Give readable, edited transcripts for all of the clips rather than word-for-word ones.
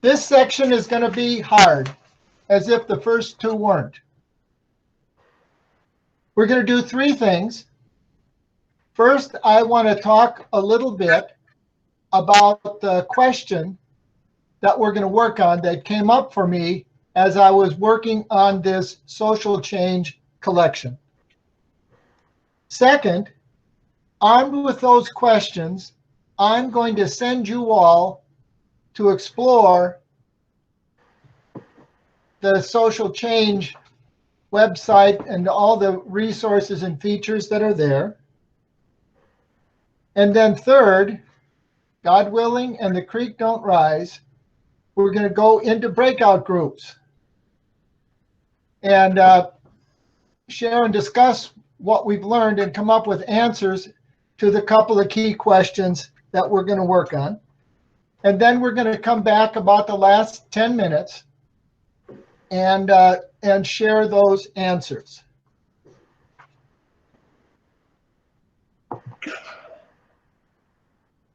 This section is going to be hard, as if the first two weren't. We're going to do three things. First, I want to talk a little bit about the question that we're going to work on that came up for me as I was working on this social change collection. Second, armed with those questions, I'm going to send you all to explore the social change website and all the resources and features that are there. And then third, God willing and the creek don't rise, we're going to go into breakout groups and share and discuss what we've learned and come up with answers to the couple of key questions that we're going to work on. And then we're going to come back about the last 10 minutes and share those answers.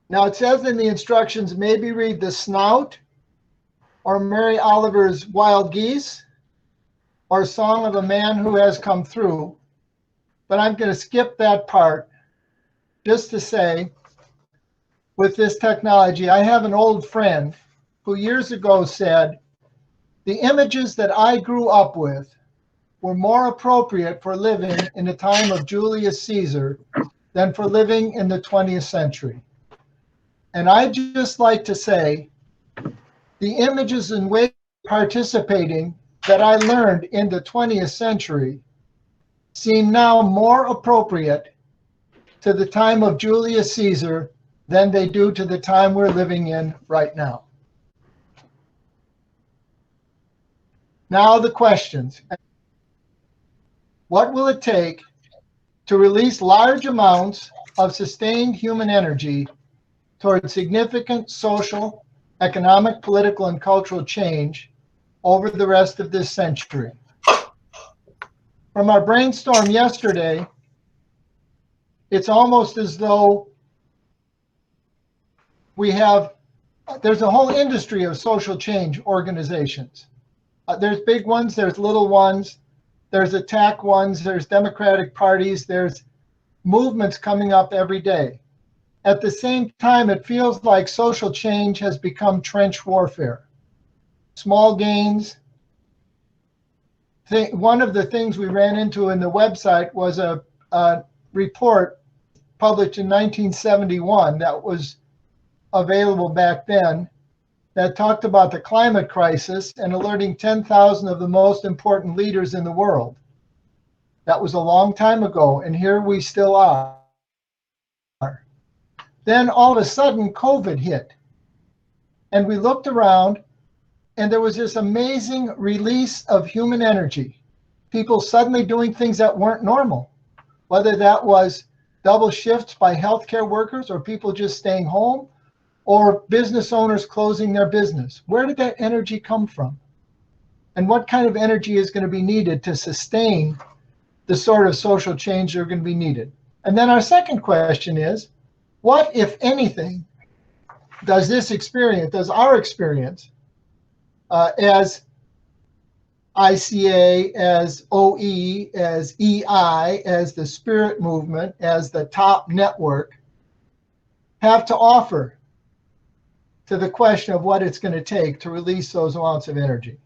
Now it says in the instructions, maybe read The Snout or Mary Oliver's Wild Geese or Song of a Man Who Has Come Through. But I'm going to skip that part just to say, with this technology, I have an old friend who years ago said, the images that I grew up with were more appropriate for living in the time of Julius Caesar than for living in the 20th century. And I'd just like to say, the images in which participating that I learned in the 20th century seem now more appropriate to the time of Julius Caesar than they do to the time we're living in right now. Now the questions. What will it take to release large amounts of sustained human energy toward significant social, economic, political, and cultural change over the rest of this century? From our brainstorm yesterday, it's almost as though there's a whole industry of social change organizations. There's big ones, there's little ones, there's attack ones, there's democratic parties, there's movements coming up every day. At the same time, it feels like social change has become trench warfare. Small gains. One of the things we ran into in the website was a report published in 1971 that was available back then that talked about the climate crisis and alerting 10,000 of the most important leaders in the world. That was a long time ago, and here we still are. Then all of a sudden, COVID hit. And we looked around, and there was this amazing release of human energy. People suddenly doing things that weren't normal, whether that was double shifts by healthcare workers or people just staying home, or business owners closing their business. Where did that energy come from? And what kind of energy is going to be needed to sustain the sort of social change that are going to be needed? And then our second question is, what, if anything, does our experience as ICA, as OE, as EI, as the Spirit Movement, as the top network, have to offer to the question of what it's going to take to release those amounts of energy?